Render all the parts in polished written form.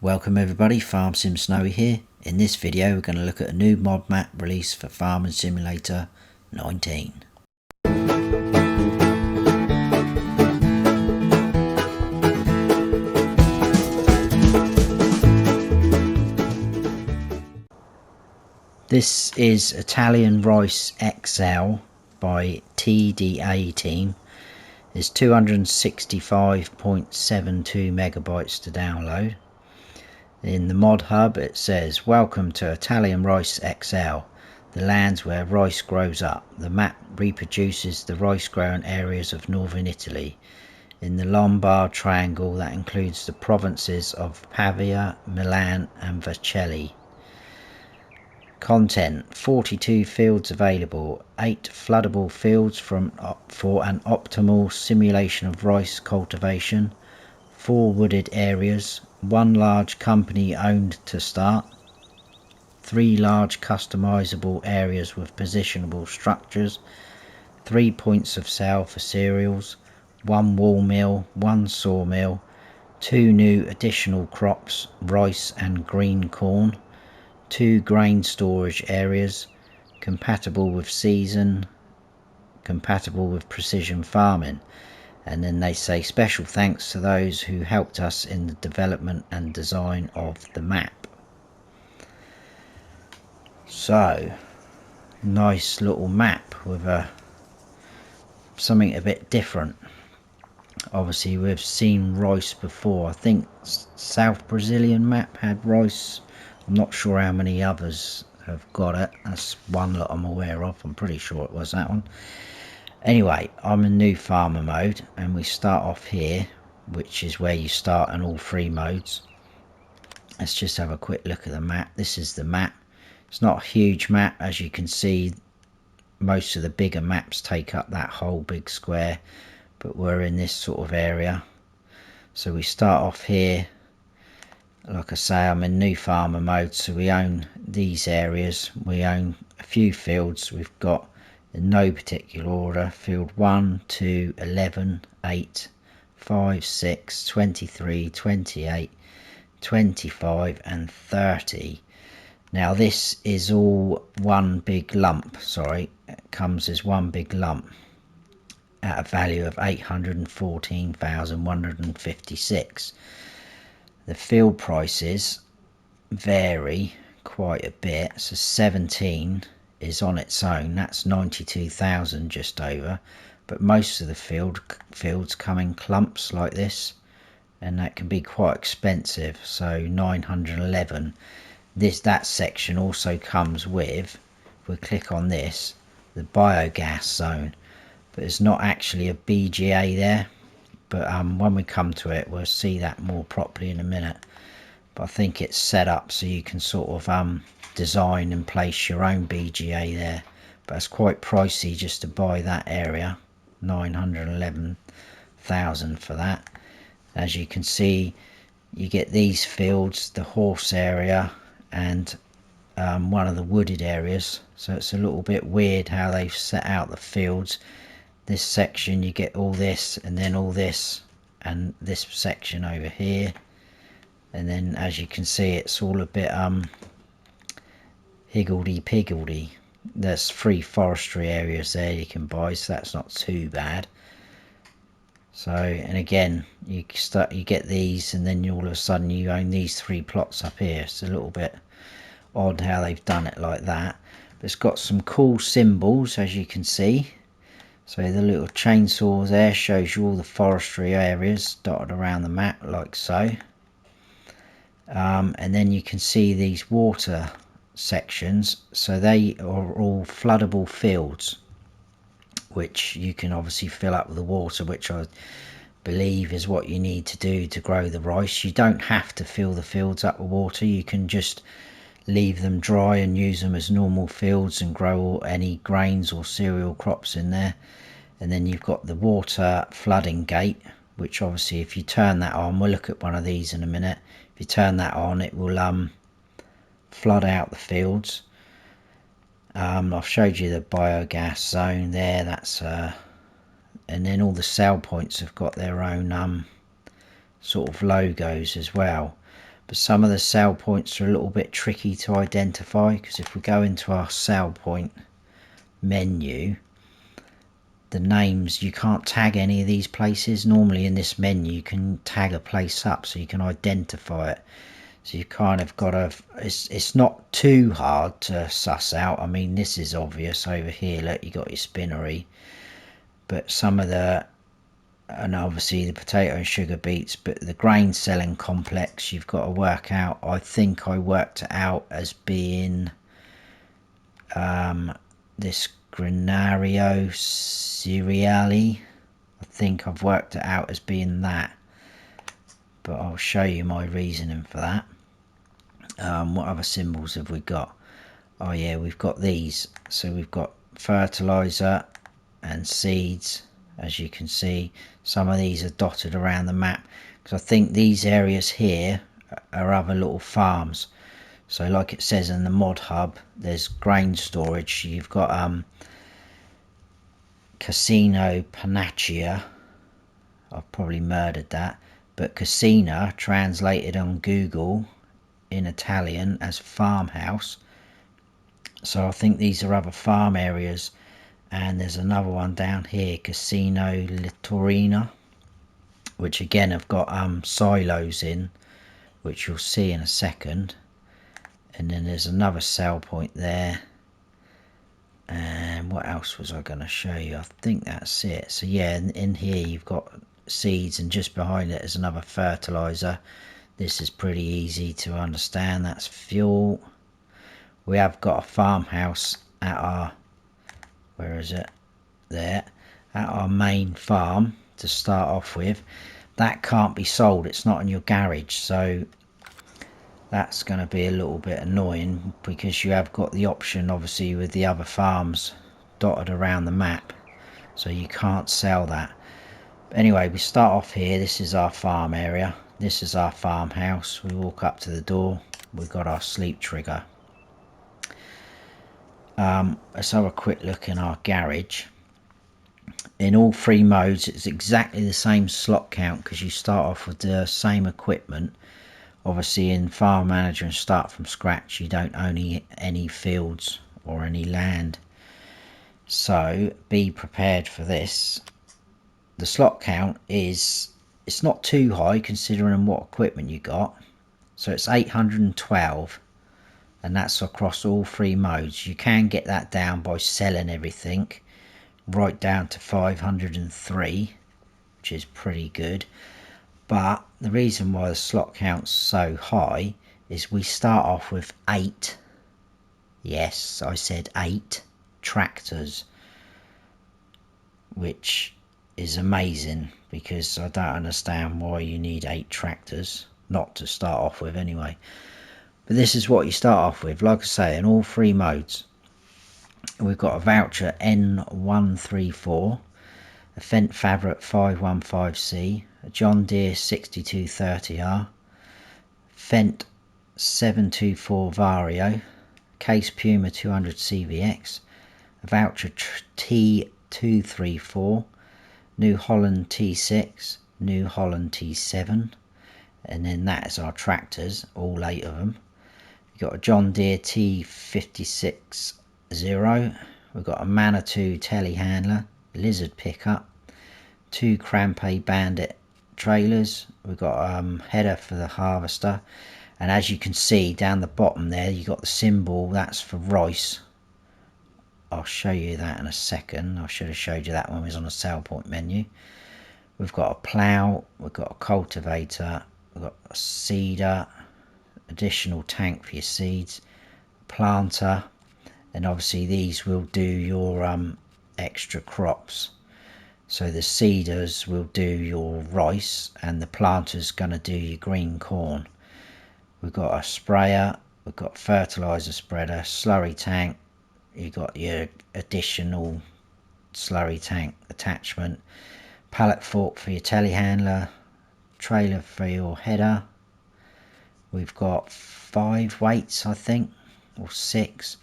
Welcome everybody, Farm Sim Snowy here. In this video we're going to look at a new mod map release for Farming Simulator 19. This is Italian Rice XL by TDA Team. It's 265.72 megabytes to download. In the mod hub it says, "Welcome to Italian Rice XL, the lands where rice grows up. The map reproduces the rice growing areas of northern Italy in the Lombard Triangle that includes the provinces of Pavia, Milan and Vercelli." Content: 42 fields available, 8 floodable fields for an optimal simulation of rice cultivation, 4 wooded areas, 1 large company owned to start, 3 large customizable areas with positionable structures, 3 points of sale for cereals, 1 wool mill, 1 sawmill, 2 new additional crops, rice and green corn, 2 grain storage areas, compatible with season, compatible with precision farming. And then they say, "Special thanks to those who helped us in the development and design of the map." So, nice little map with something a bit different. Obviously we've seen rice before. I think South Brazilian map had rice. I'm not sure how many others have got it. That's one that I'm aware of. I'm pretty sure it was that one. Anyway, I'm in new farmer mode and we start off here, which is where you start in all 3 modes. Let's just have a quick look at the map. This is the map. It's not a huge map, as you can see. Most of the bigger maps take up that whole big square, but we're in this sort of area. So we start off here. Like I say, I'm in new farmer mode, so we own these areas. We own a few fields. We've got, in no particular order, field 1, 2, 11, 8, 5, 6, 23, 28, 25 and 30. Now this is all one big lump, sorry, it comes as one big lump at a value of 814,156. The field prices vary quite a bit. So 17 is on its own, that's 92,000 just over, but most of the fields come in clumps like this, and that can be quite expensive. So 911. That section also comes with, if we click on this, the biogas zone, but it's not actually a BGA there. But when we come to it, we'll see that more properly in a minute. But I think it's set up so you can sort of design and place your own BGA there. But it's quite pricey just to buy that area. 911,000 for that. As you can see, you get these fields, the horse area and one of the wooded areas. So it's a little bit weird how they've set out the fields. This section you get all this and then all this and this section over here, and then as you can see it's all a bit higgledy-piggledy. There's 3 forestry areas there you can buy, so that's not too bad. So, and again you get these, and then all of a sudden you own these 3 plots up here. It's a little bit odd how they've done it like that, but it's got some cool symbols, as you can see. So the little chainsaw there shows you all the forestry areas dotted around the map, like so. And then you can see these water sections. So they are all floodable fields, which you can obviously fill up with the water, which I believe is what you need to do to grow the rice. You don't have to fill the fields up with water. You can just leave them dry and use them as normal fields and grow any grains or cereal crops in there. And then you've got the water flooding gate, which obviously if you turn that on, we'll look at one of these in a minute, if you turn that on it will flood out the fields. I've showed you the biogas zone there, that's and then all the sell points have got their own sort of logos as well. but some of the sale points are a little bit tricky to identify, because if we go into our sale point menu, the names, you can't tag any of these places. Normally in this menu you can tag a place up so you can identify it. So you kind of got to, it's not too hard to suss out. I mean, this is obvious over here. Look, you got your spinnery, but some of the, and obviously the potato and sugar beets, but the grain selling complex you've got to work out. I think I worked it out as being this Granario Cereali. I think I've worked it out as being that, but I'll show you my reasoning for that. What other symbols have we got? Oh yeah, we've got these. So we've got fertilizer and seeds. As you can see, some of these are dotted around the map, because I think these areas here are other little farms. So like it says in the mod hub, there's grain storage. You've got Casino Panacea. I've probably murdered that, but Casina translated on Google in Italian as farmhouse. So I think these are other farm areas. And there's another one down here, Casino Litorina, which again have got silos in, which you'll see in a second. And then there's another sell point there. And what else was I going to show you? I think that's it. So yeah, in here you've got seeds, and just behind it is another fertilizer. This is pretty easy to understand. That's fuel. We have got a farmhouse at our, where is it? There, at our main farm to start off with. That can't be sold, it's not in your garage, so that's going to be a little bit annoying, because you have got the option obviously with the other farms dotted around the map, so you can't sell that. But anyway, we start off here. This is our farm area, this is our farmhouse. We walk up to the door, we've got our sleep trigger. Let's have a quick look in our garage. In all three modes it's exactly the same slot count, because you start off with the same equipment. Obviously in Farm Manager and Start from Scratch you don't own any fields or any land, so be prepared for this. The slot count is, it's not too high considering what equipment you got, so it's 812, and that's across all three modes. You can get that down by selling everything right down to 503, which is pretty good. But the reason why the slot count's so high is we start off with 8, yes I said 8 tractors, which is amazing, because I don't understand why you need 8 tractors, not to start off with anyway. But this is what you start off with, like I say, in all three modes. We've got a voucher N134, a Fendt Fabric 515C, a John Deere 6230R, Fendt 724 Vario, Case Puma 200 CVX, a voucher T234, New Holland T6, New Holland T7, and then that is our tractors, all 8 of them. We've got a John Deere T56 0, we've got a Manitou telehandler, Lizard pickup, 2 Crampe Bandit trailers, we've got a header for the harvester, and as you can see down the bottom there you got the symbol, that's for rice. I'll show you that in a second. I should have showed you that when we was on the sale point menu. We've got a plough, we've got a cultivator, we've got a seeder, additional tank for your seeds, planter, and obviously these will do your extra crops. So the seeders will do your rice, and the planter's going to do your green corn. We've got a sprayer, we've got fertilizer spreader, slurry tank, you got your additional slurry tank attachment, pallet fork for your telehandler, trailer for your header. We've got 5 weights I think, or 6,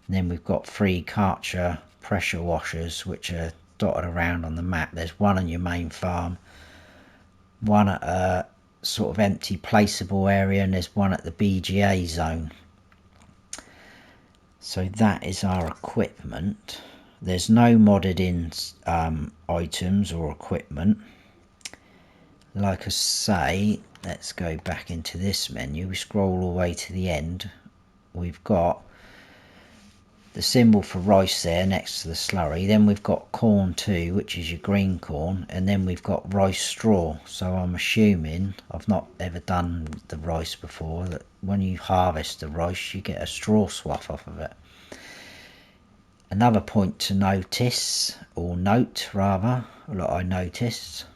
and then we've got 3 Karcher pressure washers which are dotted around on the map. There's one on your main farm, one at sort of empty placeable area, and there's one at the BGA Zone. So that is our equipment. There's no modded in items or equipment. Like I say, let's go back into this menu. We scroll all the way to the end. We've got the symbol for rice there next to the slurry. Then we've got corn too, which is your green corn, and then we've got rice straw. So I'm assuming, I've not ever done the rice before, that when you harvest the rice you get a straw swath off of it. Another point to notice, or note rather, that I noticed,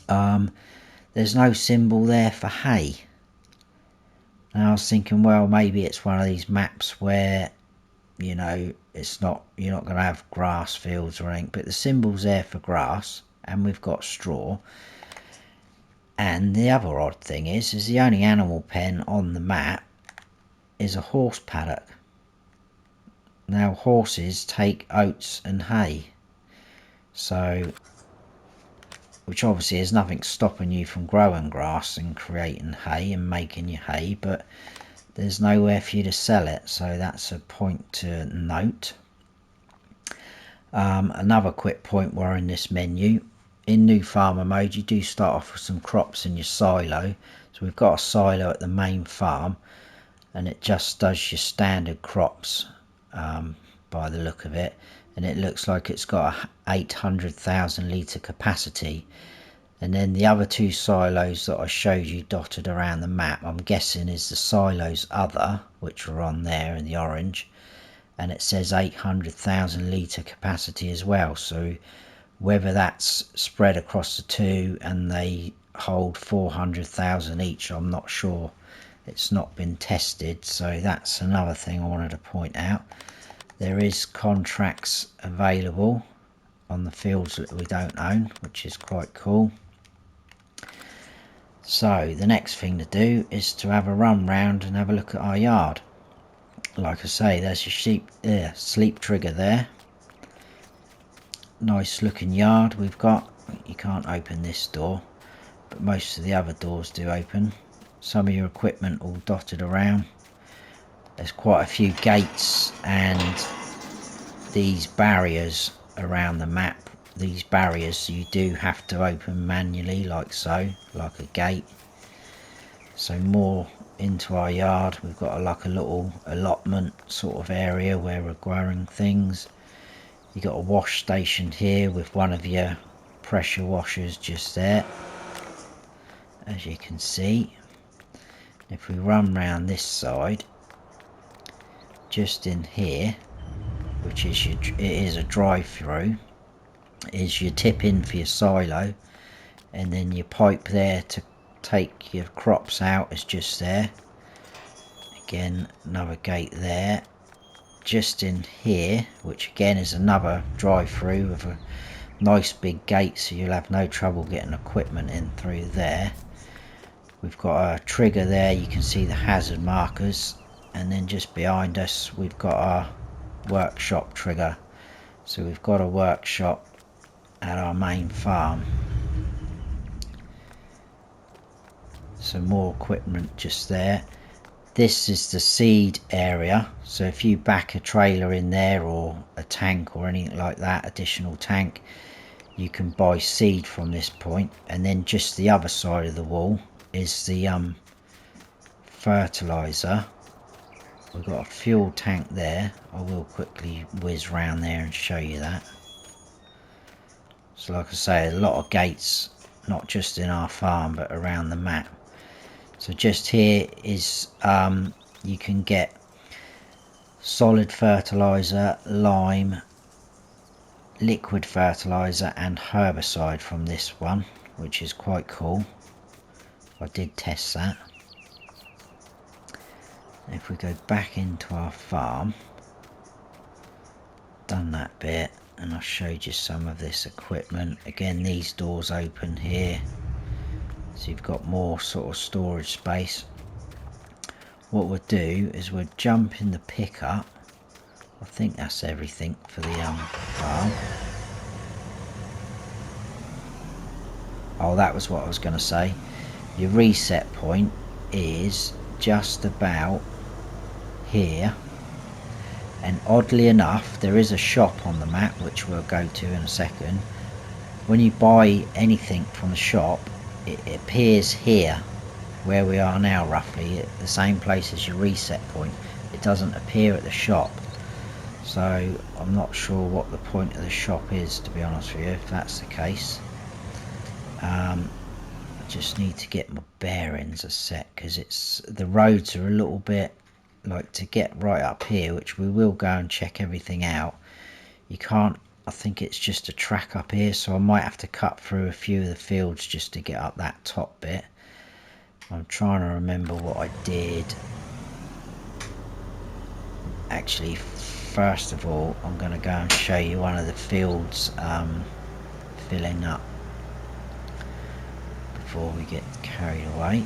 there's no symbol there for hay. And I was thinking, well, maybe it's one of these maps where, you know, it's not, you're not going to have grass fields or anything, but the symbol's there for grass, and we've got straw. And the other odd thing is the only animal pen on the map is a horse paddock. Now horses take oats and hay, so, which obviously is nothing stopping you from growing grass and creating hay and making your hay, but there's nowhere for you to sell it, so that's a point to note. Another quick point while in this menu, in new farmer mode you do start off with some crops in your silo. So we've got a silo at the main farm, and it just does your standard crops by the look of it, and it looks like it's got a 800,000 litre capacity. And then the other two silos that I showed you dotted around the map, I'm guessing is the silos other, which are on there in the orange, and it says 800,000 litre capacity as well. So whether that's spread across the two and they hold 400,000 each, I'm not sure. It's not been tested, so that's another thing I wanted to point out. There is contracts available on the fields that we don't own, which is quite cool. So the next thing to do is to have a run round and have a look at our yard. Like I say, there's your sleep trigger there. Nice looking yard we've got. You can't open this door, but most of the other doors do open. Some of your equipment all dotted around. There's quite a few gates and these barriers around the map. These barriers you do have to open manually, like so, like a gate. So more into our yard, we've got like a little allotment sort of area where we're growing things. You got a wash station here with one of your pressure washers just there, as you can see. If we run round this side, just in here, which is it is a drive-through, is your tip in for your silo, and then your pipe there to take your crops out is just there. Again, another gate there. Just in here, which again is another drive-through with a nice big gate, so you'll have no trouble getting equipment in through there. We've got a trigger there, you can see the hazard markers, and then just behind us we've got our workshop trigger. So we've got a workshop at our main farm. Some more equipment just there. This is the seed area, so if you back a trailer in there or a tank or anything like that, additional tank, you can buy seed from this point. And then just the other side of the wall is the fertilizer. We've got a fuel tank there. I will quickly whiz round there and show you that. So like I say, a lot of gates, not just in our farm but around the map. So just here is you can get solid fertilizer, lime, liquid fertilizer and herbicide from this one, which is quite cool. I did test that. If we go back into our farm, done that bit, and I showed you some of this equipment. Again, these doors open here, so you've got more sort of storage space. What we'll do is we'll jump in the pickup. I think that's everything for the farm. Oh, that was what I was going to say. your reset point is just about here, and oddly enough there is a shop on the map which we'll go to in a second. When you buy anything from the shop, it appears here where we are now, roughly at the same place as your reset point. It doesn't appear at the shop, so I'm not sure what the point of the shop is, to be honest with you, if that's the case. I just need to get my bearings a sec, because it's the roads are a little bit like, to get right up here, which we will go and check everything out, you can't, I think it's just a track up here, so I might have to cut through a few of the fields just to get up that top bit. I'm trying to remember what I did. Actually, first of all, I'm going to go and show you one of the fields filling up before we get carried away.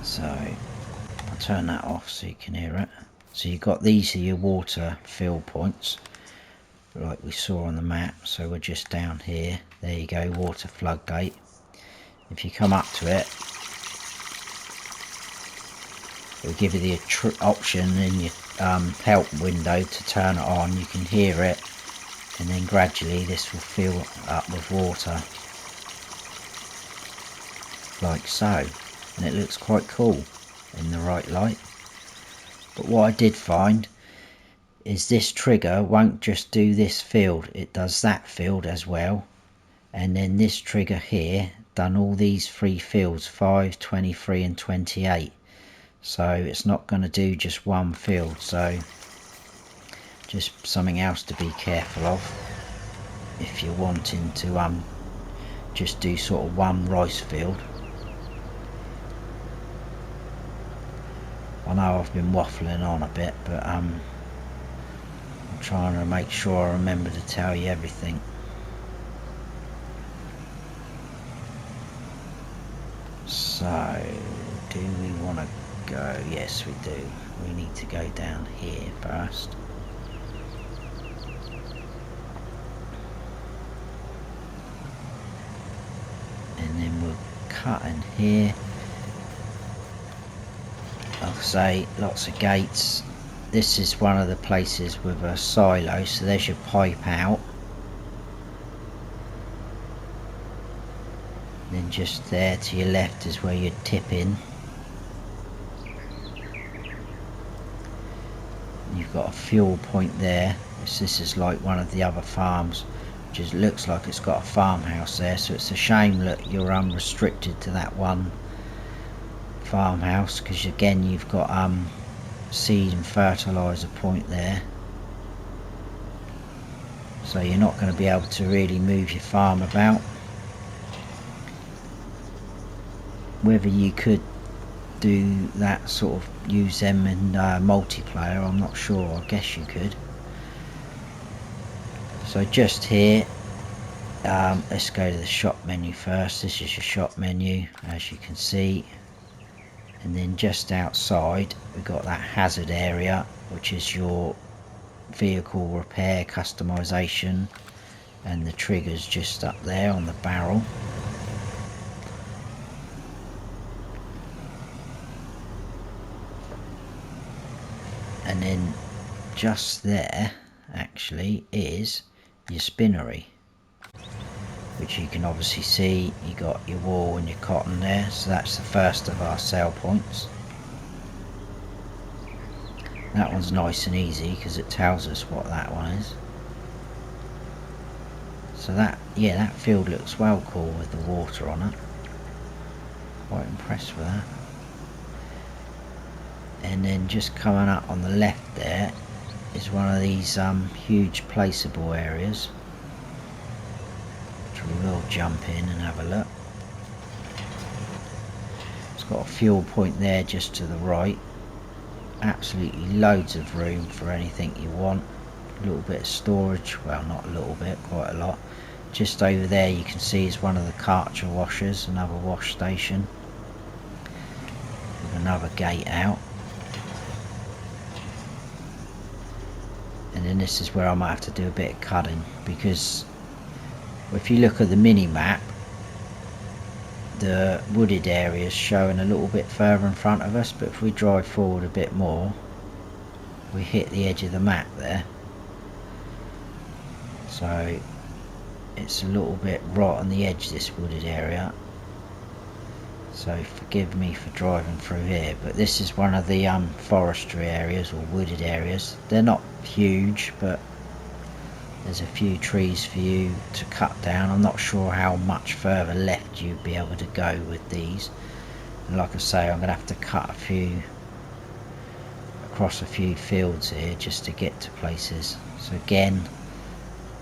So I'll turn that off so you can hear it. So you've got, these are your water fill points like we saw on the map. So we're just down here, there you go, water floodgate. If you come up to it, it'll give you the option in your help window to turn it on. You can hear it, and then gradually this will fill up with water like so, and it looks quite cool in the right light. But what I did find is this trigger won't just do this field, it does that field as well, and then this trigger here done all these three fields, 5, 23 and 28. So it's not going to do just one field, so just something else to be careful of if you're wanting to just do sort of one rice field. I know I've been waffling on a bit, but I'm trying to make sure I remember to tell you everything. So, do we want to go? Yes, we do. We need to go down here first. And then we'll cut in here. Like I say, lots of gates. This is one of the places with a silo, so there's your pipe out. And then just there to your left is where you'd tip in. You've got a fuel point there. This is like one of the other farms, which looks like it's got a farmhouse there, so it's a shame that you're unrestricted to that one farmhouse, because again you've got seed and fertilizer point there, so you're not going to be able to really move your farm about. Whether you could do that, sort of use them in multiplayer, I'm not sure. I guess you could. So just here, let's go to the shop menu first. This is your shop menu, as you can see. And then just outside we've got that hazard area, which is your vehicle repair customization, and the triggers just up there on the barrel. And then just there actually is your spinnery, which you can obviously see. You got your wool and your cotton there, so that's the first of our sell points. That one's nice and easy because it tells us what that one is. So that, yeah, that field looks well cool with the water on it. Quite impressed with that. And then just coming up on the left there is one of these huge placeable areas, which we will jump in and have a look. It's got a fuel point there just to the right. Absolutely loads of room for anything you want. A little bit of storage, well, not a little bit, quite a lot. Just over there you can see is one of the Karcher washers, another wash station with another gate out. and then this is where I might have to do a bit of cutting, because if you look at the mini map, the wooded area is showing a little bit further in front of us, but if we drive forward a bit more, we hit the edge of the map there, so it's a little bit right on the edge, this wooded area. So forgive me for driving through here, but this is one of the forestry areas or wooded areas. They're not huge, but there's a few trees for you to cut down. I'm not sure how much further left you'd be able to go with these, and like I say, I'm gonna have to cut a few across a few fields here just to get to places. So again,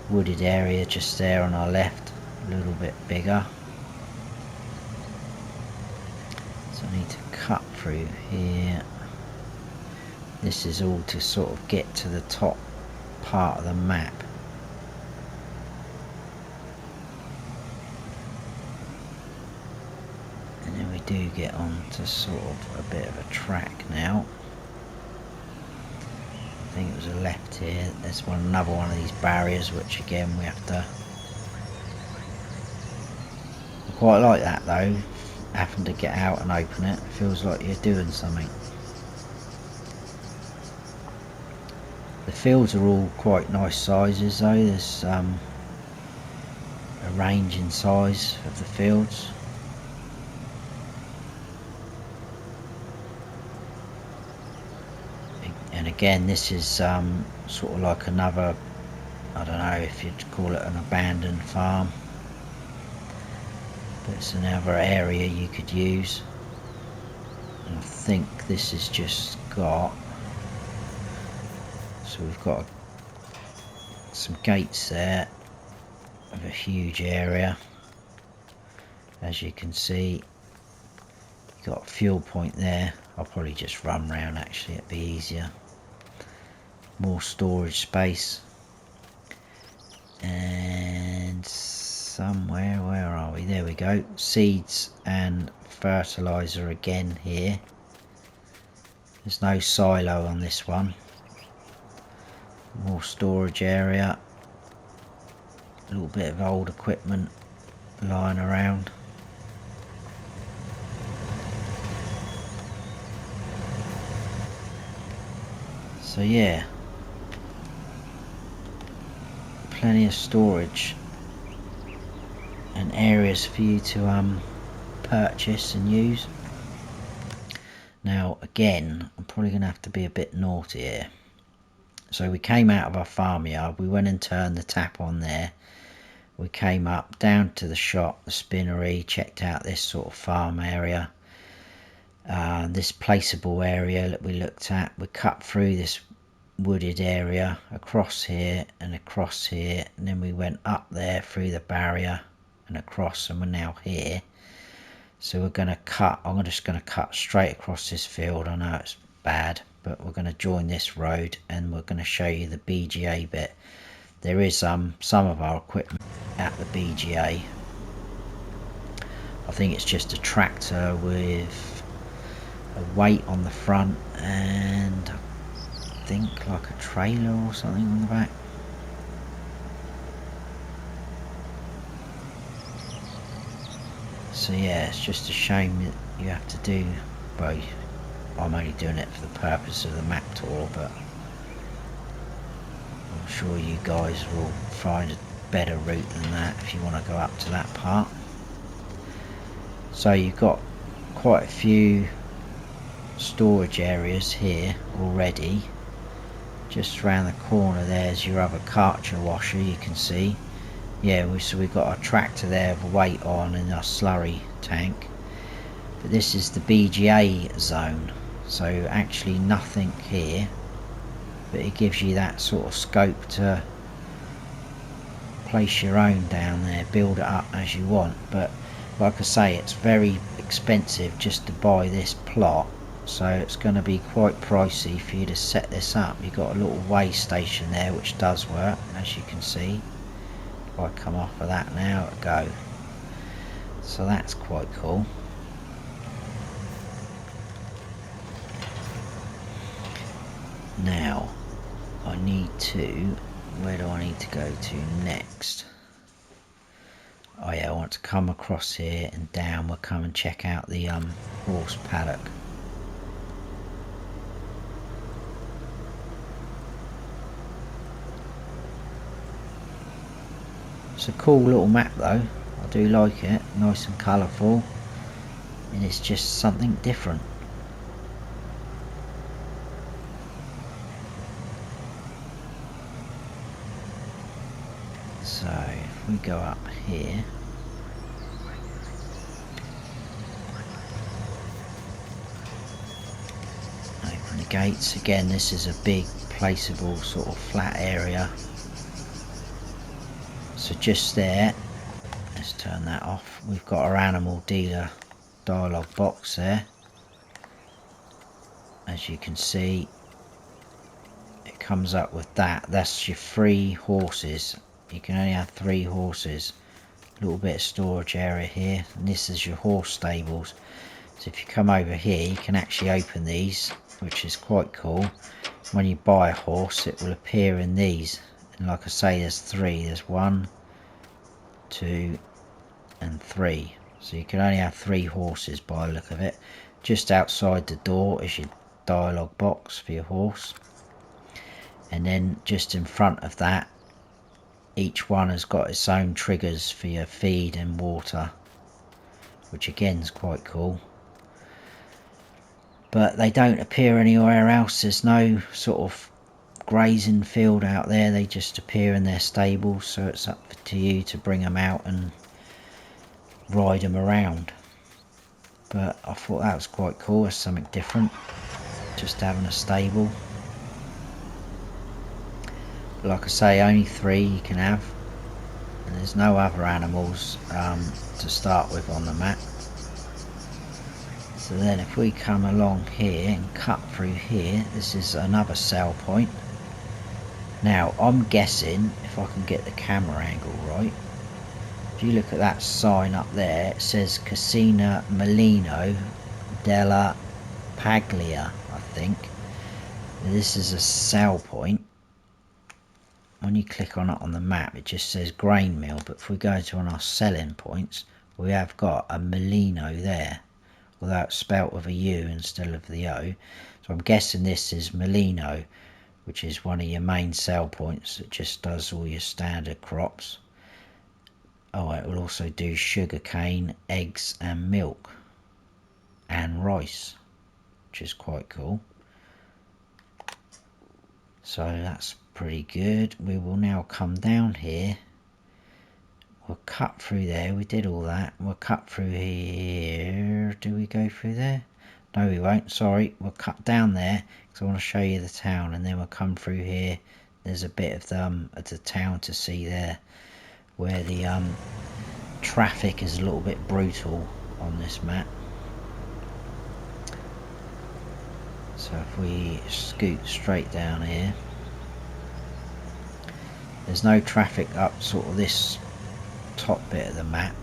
wooded area just there on our left, a little bit bigger. So I need to cut through here. This is all to sort of get to the top part of the map. And then we do get on to sort of a bit of a track now. I think it was a left here. There's another one of these barriers, which again we have to... I quite like that though, having to get out and open it. It feels like you're doing something. The fields are all quite nice sizes though. There's a range in size of the fields. And again, this is sort of like another, I don't know if you'd call it an abandoned farm, but it's another area you could use. And I think this has just got, so we've got some gates there of a huge area. As you can see, you've got a fuel point there. I'll probably just run round actually, it'd be easier. More storage space, and somewhere, where are we? There we go. Seeds and fertilizer again here. There's no silo on this one. More storage area. A little bit of old equipment lying around. So yeah, plenty of storage and areas for you to purchase and use. Now again, I'm probably going to have to be a bit naughty here. So we came out of our farmyard, we went and turned the tap on there. We came up down to the shop, the spinnery, checked out this sort of farm area. This placeable area that we looked at. We cut through this wooded area across here and across here, and then we went up there through the barrier and across, and we're now here. So we're going to cut, I'm just going to cut straight across this field. I know it's bad, but we're going to join this road and we're going to show you the BGA bit. There is some of our equipment at the BGA. I think it's just a tractor with a weight on the front and I think like a trailer or something on the back. So yeah, it's just a shame that you have to do, well, I'm only doing it for the purpose of the map tour, but I'm sure you guys will find a better route than that if you want to go up to that part. So you've got quite a few storage areas here already. Just around the corner there's your other cartridge washer, you can see. Yeah, so we've got our tractor there with a weight on and our slurry tank. But this is the BGA zone, so actually nothing here, but it gives you that sort of scope to place your own down there, build it up as you want. But like I say, it's very expensive just to buy this plot, so it's going to be quite pricey for you to set this up. You've got a little weigh station there which does work, as you can see. If I come off of that now, it'll go. So that's quite cool. Now I need to, where do I need to go to next? Oh yeah, I want to come across here and down. We'll come and check out the horse paddock. It's a cool little map though. I do like it. Nice and colourful. And it's just something different. So if we go up here, open the gates again. This is a big placeable sort of flat area. So just there, let's turn that off. We've got our animal dealer dialogue box there. As you can see, it comes up with that. That's your 3 horses. You can only have 3 horses. A little bit of storage area here, and this is your horse stables. So if you come over here, you can actually open these, which is quite cool. When you buy a horse, it will appear in these, and like I say, there's 3. There's 1, 2 and 3. So you can only have 3 horses by the look of it. Just outside the door is your dialogue box for your horse, and then just in front of that, each one has got its own triggers for your feed and water, which again is quite cool. But they don't appear anywhere else. There's no sort of grazing field out there. They just appear in their stables, so it's up to you to bring them out and ride them around. But I thought that was quite cool. It's something different, just having a stable. But like I say, only 3 you can have, and there's no other animals to start with on the map. So then if we come along here and cut through here, this is another sell point. Now I'm guessing, if I can get the camera angle right, if you look at that sign up there, it says Casina Molino della Paglia, I think. This is a sell point. When you click on it on the map, it just says grain mill, but if we go to one of our selling points, we have got a Molino there, although it's spelt with a U instead of the O. So I'm guessing this is Molino, which is one of your main sell points that just does all your standard crops. Oh, it will also do sugar cane, eggs and milk and rice, which is quite cool. So that's pretty good. We will now come down here. We'll cut through there. We did all that. We'll cut through here. Do we go through there? No, we won't. Sorry. We'll cut down there because I want to show you the town, and then we'll come through here. There's a bit of the town to see there, where the traffic is a little bit brutal on this map. So if we scoot straight down here, there's no traffic up sort of this top bit of the map.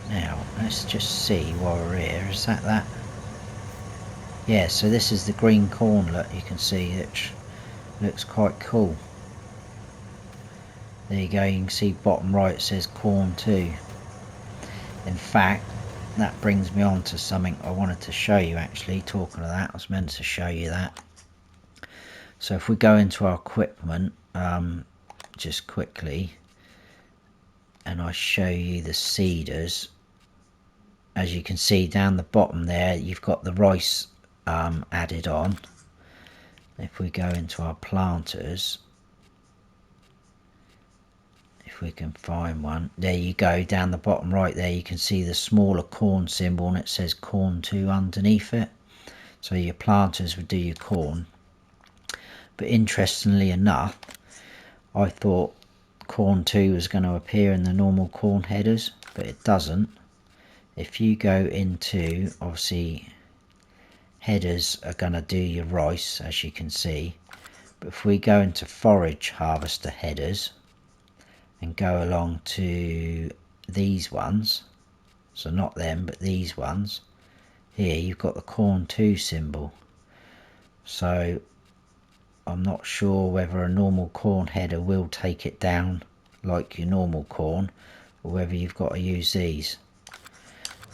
Now let's just see while we're here. Is that? Yeah, so this is the green cornlet you can see, which looks quite cool. There you go, you can see bottom right it says corn 2. In fact, that brings me on to something I wanted to show you actually. Talking of that, I was meant to show you that. So if we go into our equipment just quickly, and I show you the seeders, as you can see down the bottom there, you've got the rice added on. If we go into our planters, if we can find one, there you go, down the bottom right there you can see the smaller corn symbol, and it says corn 2 underneath it. So your planters would do your corn. But interestingly enough, I thought corn 2 was going to appear in the normal corn headers, but it doesn't. If you go into, obviously headers are going to do your rice, as you can see, but if we go into forage harvester headers and go along to these ones, so not them but these ones, here you've got the corn 2 symbol, so I'm not sure whether a normal corn header will take it down like your normal corn, or whether you've got to use these.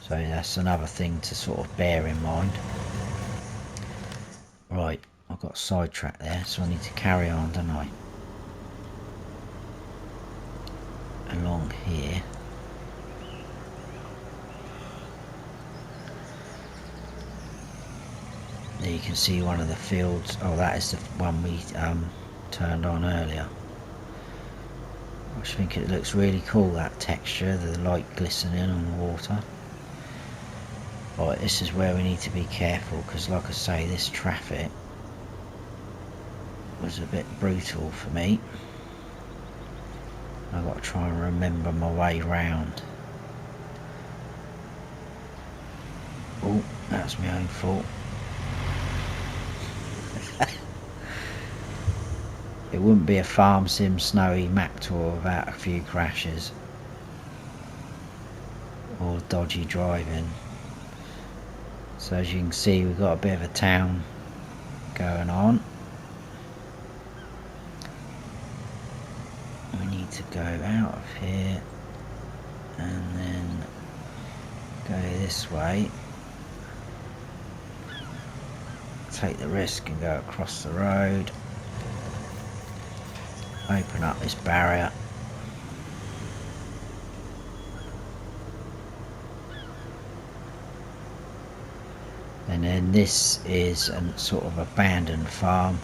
So that's another thing to sort of bear in mind. Right, I've got sidetracked there, so I need to carry on, don't I? Along here. There you can see one of the fields. Oh, that is the one we turned on earlier. I just think it looks really cool, that texture, the light glistening on the water. Right, this is where we need to be careful, because like I say, this traffic was a bit brutal for me. I've got to try and remember my way round. Oh, that's my own fault. It wouldn't be a farm sim snowy map tour without a few crashes or dodgy driving. So as you can see, we've got a bit of a town going on. We need to go out of here and then go this way. Take the risk and go across the road. Open up this barrier. And then this is a sort of abandoned farm.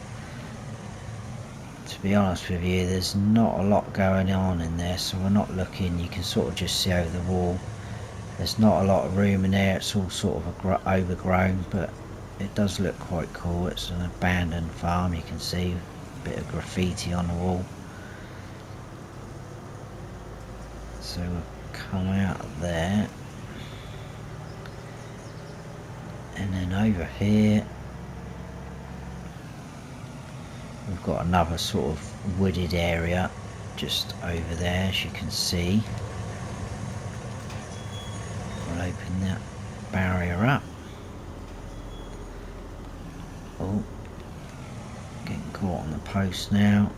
To be honest with you, there's not a lot going on in there, so we're not looking. You can sort of just see over the wall. There's not a lot of room in there. It's all sort of overgrown, but it does look quite cool. It's an abandoned farm. You can see a bit of graffiti on the wall. So we'll come out of there, and then over here we've got another sort of wooded area just over there, as you can see. We'll open that barrier up. Oh, getting caught on the post now,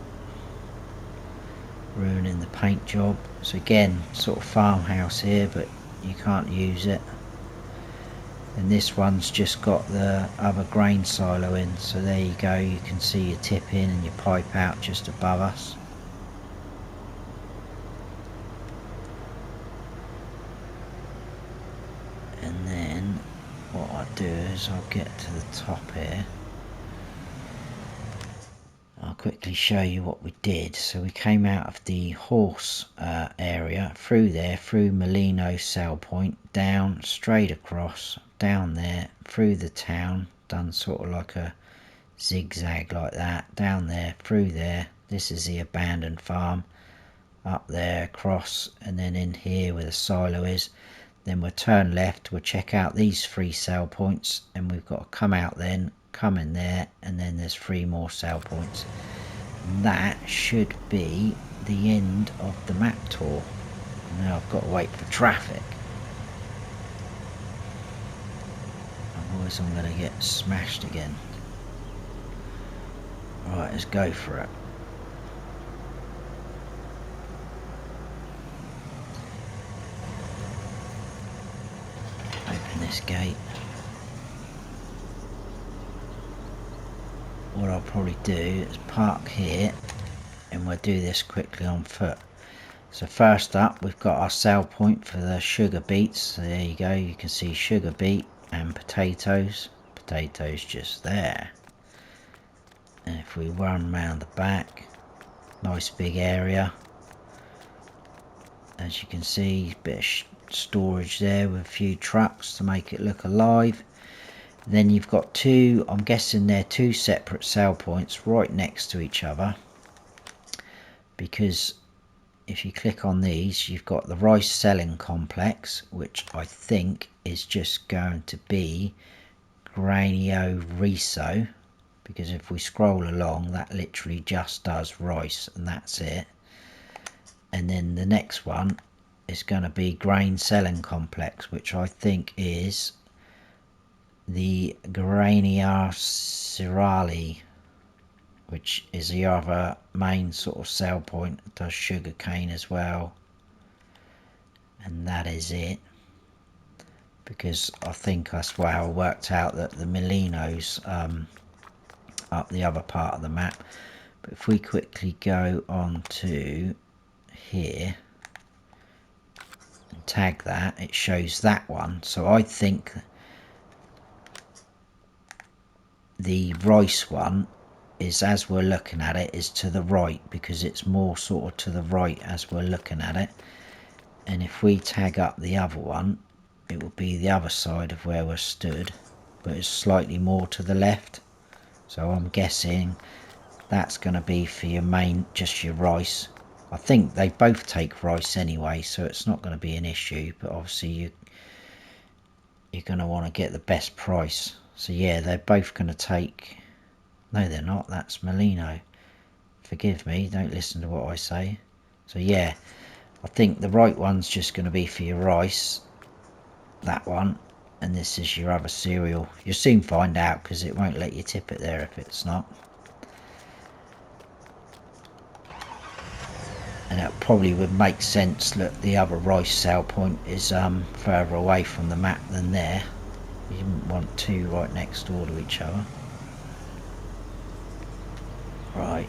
ruining the paint job. So again, sort of farmhouse here, but you can't use it. And this one's just got the other grain silo in, so there you go. You can see your tip in and your pipe out just above us. And then what I do is I'll get to the top here. I'll quickly show you what we did. So we came out of the horse area, through there, through Molino Sale Point, down, straight across, down there, through the town, done sort of like a zigzag like that, down there, through there. This is the abandoned farm, up there, across, and then in here where the silo is. Then we'll turn left, we'll check out these 3 sale points, and we've got to come out then, come in there, and then there's 3 more sale points. And that should be the end of the map tour. Now I've got to wait for traffic, otherwise I'm going to get smashed again. Right, let's go for it. Open this gate. What I'll probably do is park here, and we'll do this quickly on foot. So first up, we've got our sale point for the sugar beets. So there you go, you can see sugar beet and potatoes. Potatoes just there. And if we run round the back, nice big area. As you can see, a bit of storage there with a few trucks to make it look alive. Then you've got 2, I'm guessing they're 2 separate sale points right next to each other, because if you click on these, you've got the rice selling complex, which I think is just going to be Granio Riso, because if we scroll along, that literally just does rice and that's it. And then the next one is going to be grain selling complex, which I think is the Grania Cirali, which is the other main sort of sell point. It does sugar cane as well, and that is it, because I think that's why I worked out that the Molinos up the other part of the map. But if we quickly go on to here and tag that, it shows that one. So I think the rice one is, as we're looking at it, is to the right, because it's more sort of to the right as we're looking at it. And if we tag up the other one, it will be the other side of where we're stood, but it's slightly more to the left. So I'm guessing that's going to be for your main, just your rice. I think they both take rice anyway, so it's not going to be an issue, but obviously you're going to want to get the best price. So yeah, they're both going to take, no they're not, that's Molino. Forgive me, don't listen to what I say. So yeah, I think the right one's just going to be for your rice, that one, and this is your other cereal. You'll soon find out, because it won't let you tip it there if it's not. And it probably would make sense that the other rice sale point is further away from the map than there. You wouldn't want two right next door to each other. Right,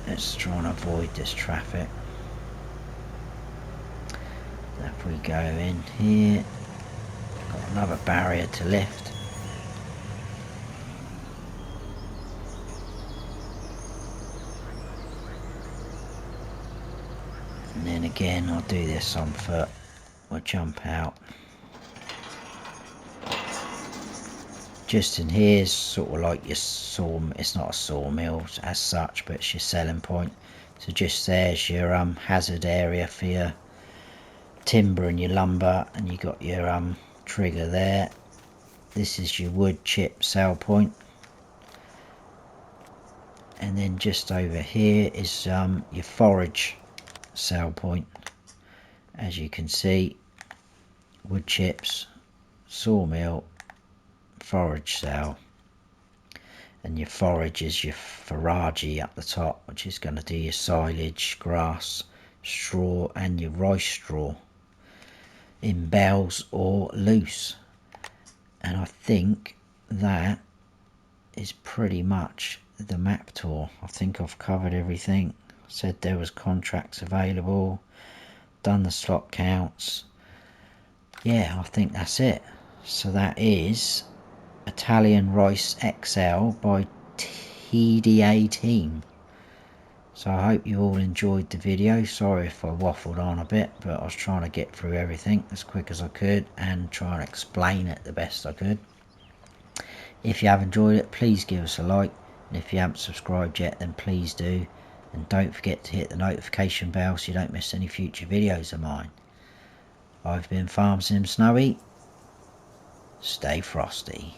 let's try and avoid this traffic. If we go in here, got another barrier to lift. And then again, I'll do this on foot. We'll jump out. Just in here is sort of like your saw. It's not a sawmill as such, but it's your selling point. So just there's your hazard area for your timber and your lumber, and you got your trigger there. This is your wood chip sale point, and then just over here is your forage sale point. As you can see, wood chips, sawmill, forage sale, and your forage is your forage up the top, which is going to do your silage, grass, straw, and your rice straw in bales or loose. And I think that is pretty much the map tour. I think I've covered everything. Said there was contracts available, done the slot counts. Yeah, I think that's it. So that is Italian Rice XL by TDA Team. So I hope you all enjoyed the video. Sorry if I waffled on a bit, but I was trying to get through everything as quick as I could and try and explain it the best I could. If you have enjoyed it, please give us a like, and if you haven't subscribed yet, then please do, and don't forget to hit the notification bell so you don't miss any future videos of mine. I've been Farm Sim Snowy. Stay frosty.